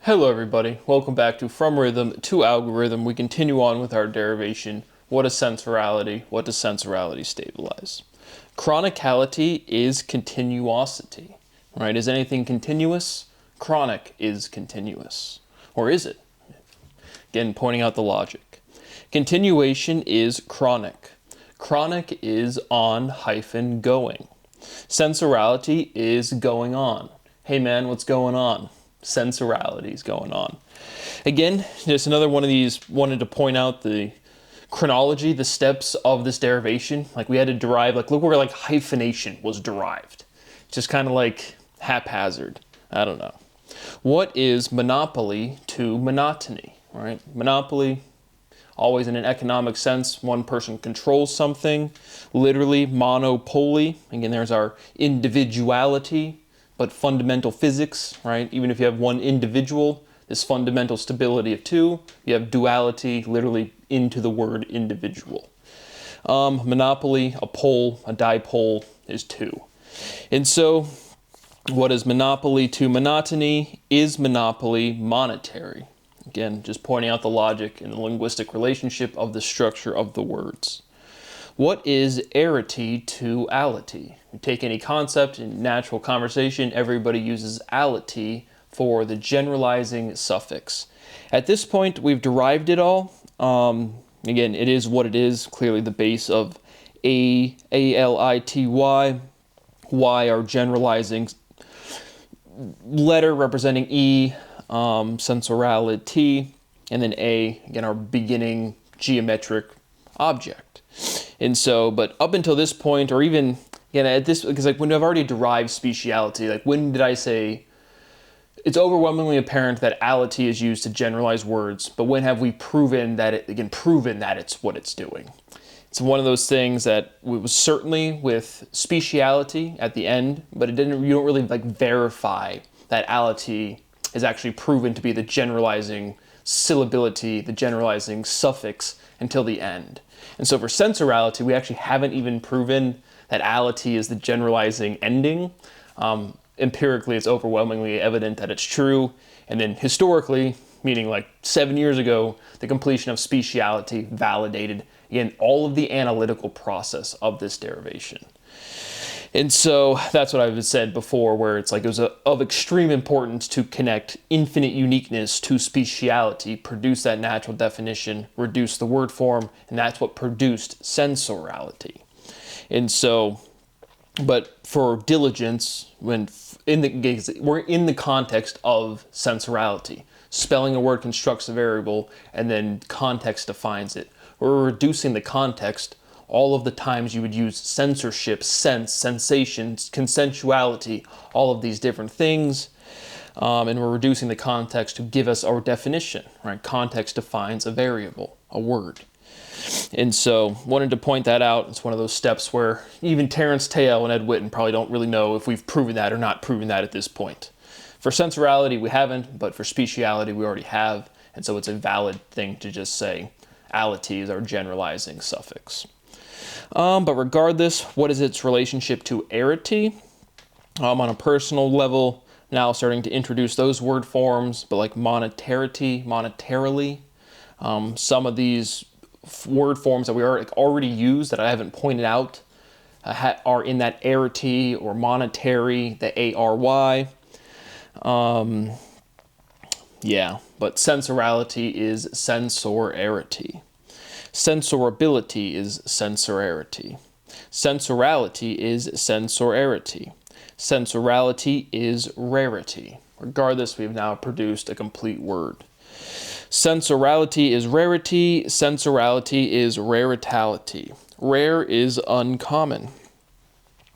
Hello everybody, welcome back to From Rhythm to Algorithm. We continue on with our derivation. What is sensorality? What does sensorality stabilize? Chronicality is continuosity, right? Is anything continuous? Chronic is continuous. Or is it? Again, pointing out the logic. Continuation is chronic. Chronic is on hyphen going. Sensorality is going on. Hey man, what's going on? Sensorality is going on. Again, just another one of these, wanted to point out the chronology, the steps of this derivation. Like we had to derive, like look where like hyphenation was derived. Just kind of like haphazard. I don't know. What is monopoly to monotony, right? Monopoly, always in an economic sense, one person controls something. Literally, monopoly, again, there's our individuality, but fundamental physics, right? Even if you have one individual, this fundamental stability of two, you have duality, literally into the word individual. Monopoly, a pole, a dipole is two. And so, what is monopoly to monotony? Is monopoly monetary? Again, just pointing out the logic and the linguistic relationship of the structure of the words. What is arity to ality? You take any concept in natural conversation, everybody uses ality for the generalizing suffix. At this point, we've derived it all. Again, it is what it is, clearly the base of A-L-I-T-Y, Y our generalizing letter representing E, sensorality, and then A, again, our beginning geometric object. And so, but up until this point, or even, again, at this, because like when I've already derived speciality, like when did I say, it's overwhelmingly apparent that ality is used to generalize words, but when have we proven that it's what it's doing? It's one of those things that was certainly with speciality at the end, but you don't really like verify that ality is actually proven to be the generalizing syllability, the generalizing suffix until the end. And so for sensorality, we actually haven't even proven that ality is the generalizing ending. Empirically, it's overwhelmingly evident that it's true. And then historically, meaning like 7 years ago, the completion of speciality validated, again, all of the analytical process of this derivation. And so that's what I've said before, where it's like it was of extreme importance to connect infinite uniqueness to speciality, produce that natural definition, reduce the word form, and that's what produced sensorality. And so, but for diligence, we're in the context of sensorality. Spelling a word constructs a variable, and then context defines it. We're reducing the context. All of the times you would use censorship, sense, sensations, consensuality, all of these different things. And we're reducing the context to give us our definition, right? Context defines a variable, a word. And so wanted to point that out. It's one of those steps where even Terence Tao and Ed Witten probably don't really know if we've proven that or not proven that at this point. For sensorality, we haven't, but for speciality, we already have. And so it's a valid thing to just say ality is our generalizing suffix. But regardless, what is its relationship to arity? On a personal level, now starting to introduce those word forms, but like monetarity, monetarily. Some of these word forms that we already use that I haven't pointed out are in that arity or monetary, the A-R-Y. Yeah, but sensorality is sensorarity. Sensorability is sensorarity. Sensorality is sensorarity. Sensorality is rarity. Regardless, we've now produced a complete word. Sensorality is rarity. Sensorality is raritality. Rare is uncommon.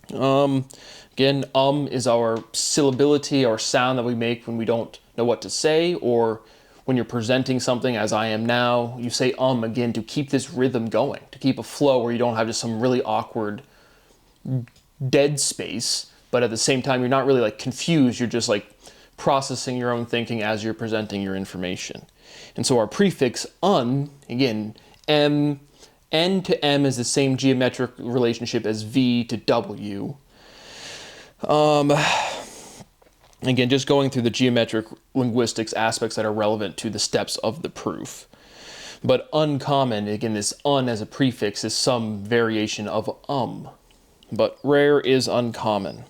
Again, is our syllability, our sound that we make when we don't know what to say, or when you're presenting something as I am now, you say again to keep this rhythm going, to keep a flow where you don't have just some really awkward dead space, but at the same time you're not really like confused, you're just like processing your own thinking as you're presenting your information. And so our prefix again, M, N to M is the same geometric relationship as V to W. Again, just going through the geometric linguistics aspects that are relevant to the steps of the proof. But uncommon, again, this un as a prefix is some variation of but rare is uncommon.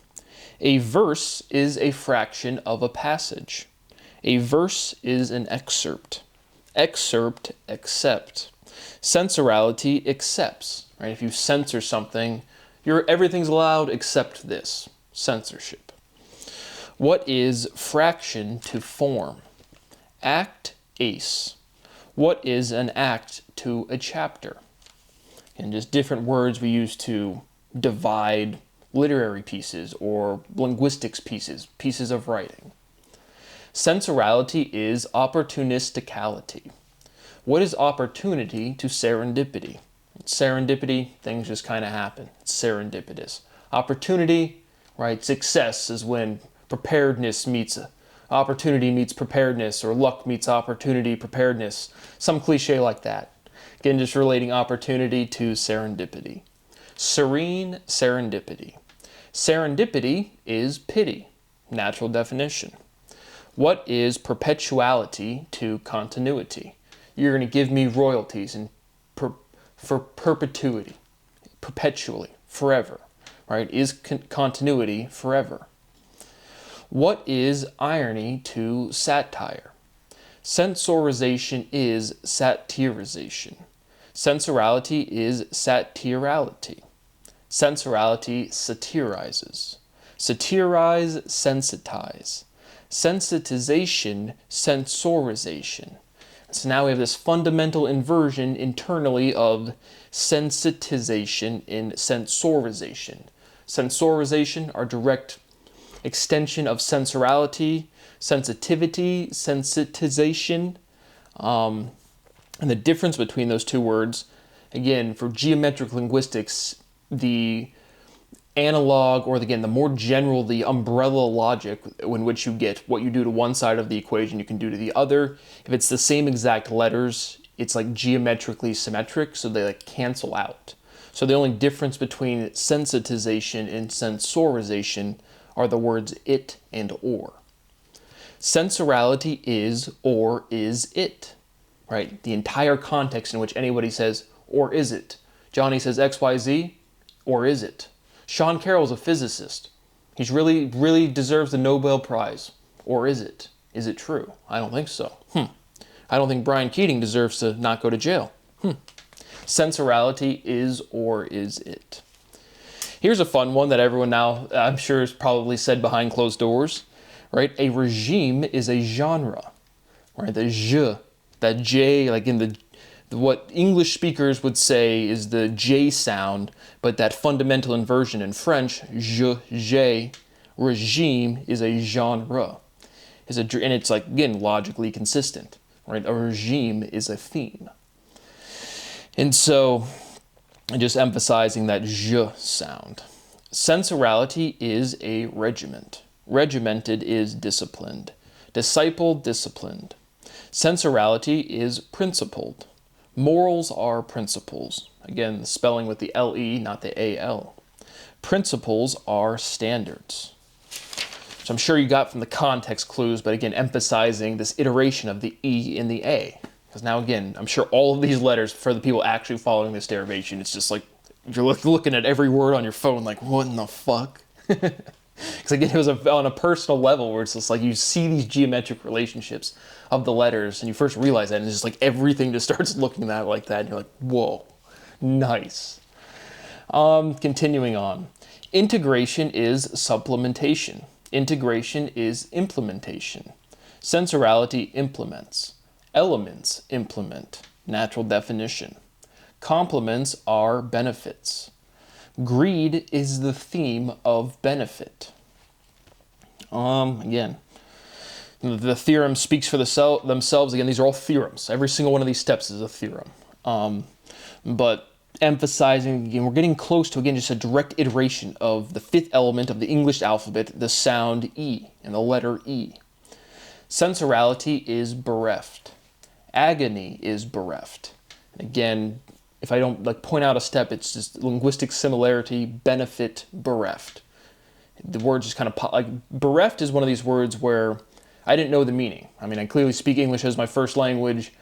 A verse is a fraction of a passage. A verse is an excerpt. Excerpt, accept. Censorality accepts, right? If you censor something, everything's allowed except this, censorship. What is fraction to form? Act, ace. What is an act to a chapter? And just different words we use to divide literary pieces or linguistics pieces of writing. Censorality is opportunisticality. What is opportunity to serendipity? Serendipity, things just kind of happen. It's serendipitous. Opportunity, right? Success is when preparedness meets opportunity meets preparedness, or luck meets opportunity, preparedness. Some cliche like that. Again, just relating opportunity to serendipity. Serene serendipity. Serendipity is pity. Natural definition. What is perpetuality to continuity? You're going to give me royalties for perpetuity, perpetually, forever, right? Is continuity forever? What is irony to satire? Sensorization is satirization. Sensorality is satirality. Sensorality satirizes. Satirize, sensitize. Sensitization, sensorization. So now we have this fundamental inversion internally of sensitization and sensorization. Sensorization, our direct extension of sensorality, sensitivity, sensitization. And the difference between those two words, again, for geometric linguistics, the analog, or again, the more general, the umbrella logic in which you get what you do to one side of the equation, you can do to the other. If it's the same exact letters, it's like geometrically symmetric, so they like cancel out. So the only difference between sensitization and sensorization are the words it and or. Sensorality is or is it, right? The entire context in which anybody says, or is it? Johnny says XYZ, or is it? Sean Carroll's a physicist. He's really deserves the Nobel Prize. Or is it? Is it true? I don't think so. I don't think Brian Keating deserves to not go to jail. Sensorality is or is it? Here's a fun one that everyone now, I'm sure, is probably said behind closed doors, right? A regime is a genre, right? The je, that J, like in what English speakers would say is the J sound, but that fundamental inversion in French, je, regime is a genre. And it's like, again, logically consistent, right? A regime is a theme. And so, just emphasizing that je sound. Sensorality is a regiment. Regimented is disciplined. Disciple, disciplined. Sensorality is principled. Morals are principles. Again, spelling with the L-E, not the A-L. Principles are standards. So I'm sure you got from the context clues, but again, emphasizing this iteration of the E in the A. Because now, again, I'm sure all of these letters, for the people actually following this derivation, it's just like, you're looking at every word on your phone like, what in the fuck? Because again, it was on a personal level where it's just like you see these geometric relationships of the letters and you first realize that, and it's just like everything just starts looking at it like that, and you're like, whoa, nice. Continuing on. Integration is supplementation. Integration is implementation. Sensorality implements. Elements implement. Natural definition. Complements are benefits. Greed is the theme of benefit. Again, the theorem speaks for themselves. Again, these are all theorems. Every single one of these steps is a theorem. But emphasizing, again, we're getting close to, again, just a direct iteration of the fifth element of the English alphabet, the sound E, and the letter E. Sensorality is bereft. Agony is bereft. Again, if I don't point out a step, it's just linguistic similarity, benefit, bereft. the words just kind of pop. Like bereft is one of these words where I didn't know the meaning. I mean, I clearly speak English as my first language,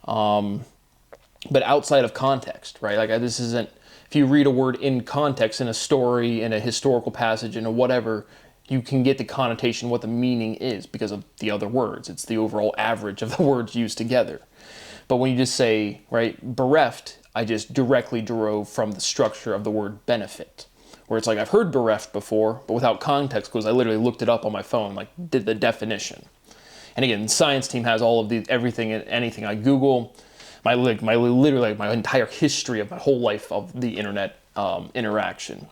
but outside of context, right? Like this isn't, if you read a word in context, in a story, in a historical passage, in a whatever, you can get the connotation, what the meaning is because of the other words. It's the overall average of the words used together. But when you just say, right, bereft, I just directly drove from the structure of the word benefit. Where it's like, I've heard bereft before, but without context, because I literally looked it up on my phone, like did the definition. And again, the science team has all of the, everything and anything I Google, literally my entire history of my whole life of the internet interaction.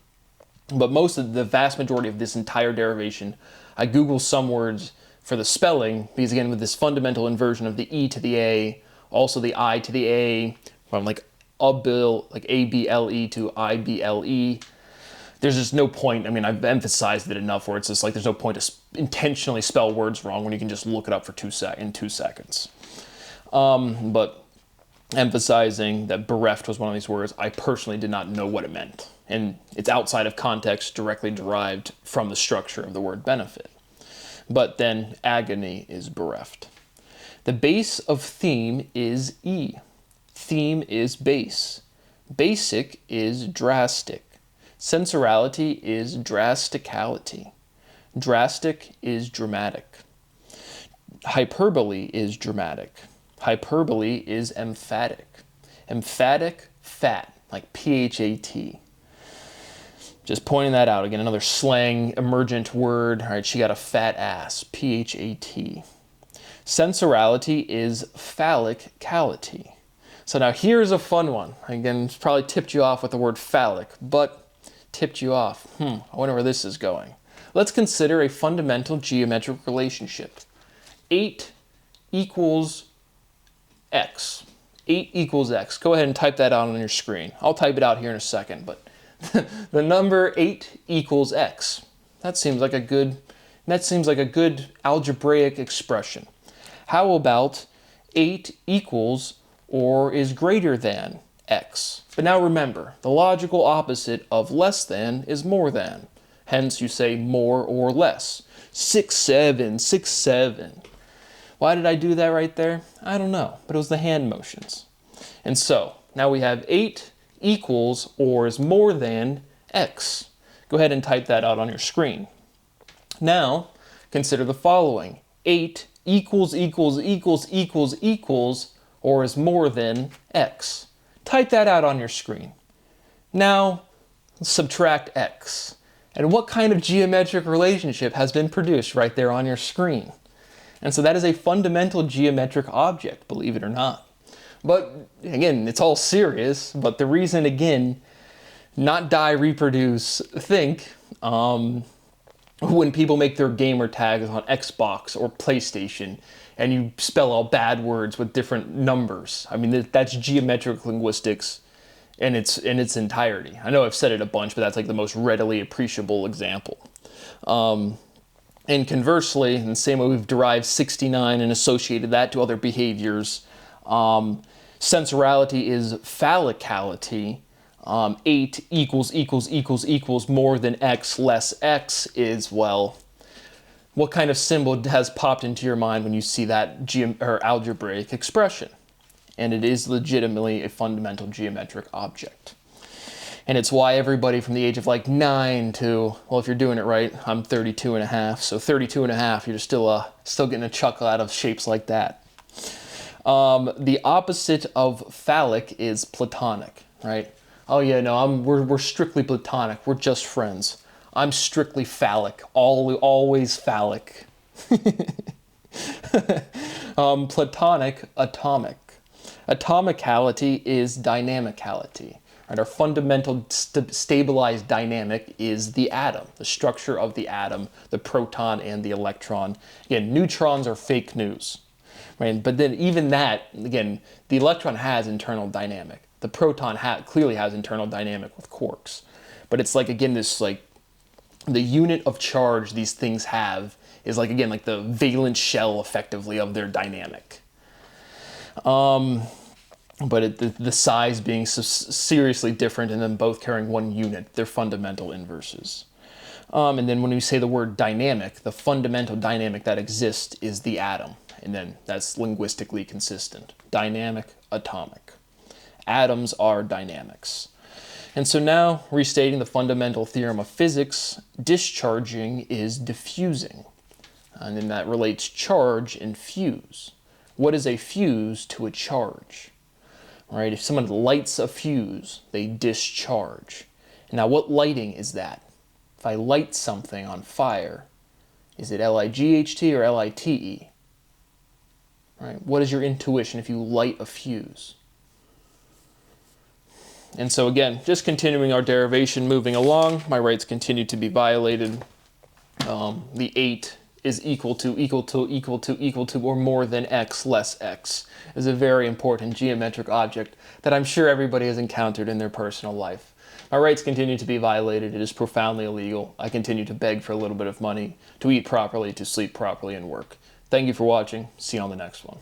But most of the vast majority of this entire derivation, I Google some words for the spelling, because again, with this fundamental inversion of the E to the A, also the I to the A, from like ABLE to IBLE, there's just no point. I mean, I've emphasized it enough where it's just like there's no point to intentionally spell words wrong when you can just look it up for in 2 seconds. But emphasizing that bereft was one of these words, I personally did not know what it meant. And it's outside of context, directly derived from the structure of the word benefit. But then agony is bereft. The base of theme is E. Theme is base. Basic is drastic. Sensorality is drasticality. Drastic is dramatic. Hyperbole is dramatic. Hyperbole is emphatic. Emphatic, fat, like P-H-A-T. Just pointing that out. Again, another slang, emergent word. All right, she got a fat ass, P-H-A-T. Sensorality is phallicality. So now here's a fun one. Again, it's probably tipped you off with the word phallic, but tipped you off. I wonder where this is going. Let's consider a fundamental geometric relationship. 8 equals x. 8 equals x. Go ahead and type that out on your screen. I'll type it out here in a second, but the number 8 equals x. That seems like a good algebraic expression. How about 8 equals or is greater than x? But now remember, the logical opposite of less than is more than. Hence you say more or less. 6, 7, 6, 7. Why did I do that right there? I don't know, but it was the hand motions. And so, now we have 8 equals or is more than x. Go ahead and type that out on your screen. Now, consider the following. 8 equals or is more than x. Type that out on your screen. Now, subtract x. And what kind of geometric relationship has been produced right there on your screen? And so that is a fundamental geometric object, believe it or not. But again, it's all serious, but the reason, again, not die, reproduce, think, when people make their gamer tags on Xbox or PlayStation, and you spell out bad words with different numbers. I mean, that's geometric linguistics in its entirety. I know I've said it a bunch, but that's like the most readily appreciable example. And conversely, in the same way we've derived 69 and associated that to other behaviors, sensorality is phallicality. 8 equals more than x less x is, well, what kind of symbol has popped into your mind when you see that algebraic expression? And it is legitimately a fundamental geometric object. And it's why everybody from the age of like 9 to, well, if you're doing it right, I'm 32 and a half, so 32 and a half, you're still getting a chuckle out of shapes like that. The opposite of phallic is platonic, right? Oh yeah, no, we're strictly platonic, we're just friends. I'm strictly phallic, always phallic. Platonic, atomic. Atomicality is dynamicality. Right? Our fundamental stabilized dynamic is the atom, the structure of the atom, the proton and the electron. Again, neutrons are fake news. Right? But then even that, again, the electron has internal dynamic. The proton clearly has internal dynamic with quarks. But it's like, again, this like, the unit of charge these things have is like, again, like the valence shell effectively of their dynamic. But the size being seriously different and then both carrying one unit, they're fundamental inverses. And then when we say the word dynamic, the fundamental dynamic that exists is the atom. And then that's linguistically consistent. Dynamic, atomic. Atoms are dynamics. And so now, restating the fundamental theorem of physics, discharging is diffusing. And then that relates charge and fuse. What is a fuse to a charge? Right? If someone lights a fuse, they discharge. Now, what lighting is that? If I light something on fire, is it L-I-G-H-T or L-I-T-E? Right? What is your intuition if you light a fuse? And so again, just continuing our derivation, moving along, my rights continue to be violated. The 8 is equal to, or more than x less x is a very important geometric object that I'm sure everybody has encountered in their personal life. My rights continue to be violated. It is profoundly illegal. I continue to beg for a little bit of money, to eat properly, to sleep properly, and work. Thank you for watching. See you on the next one.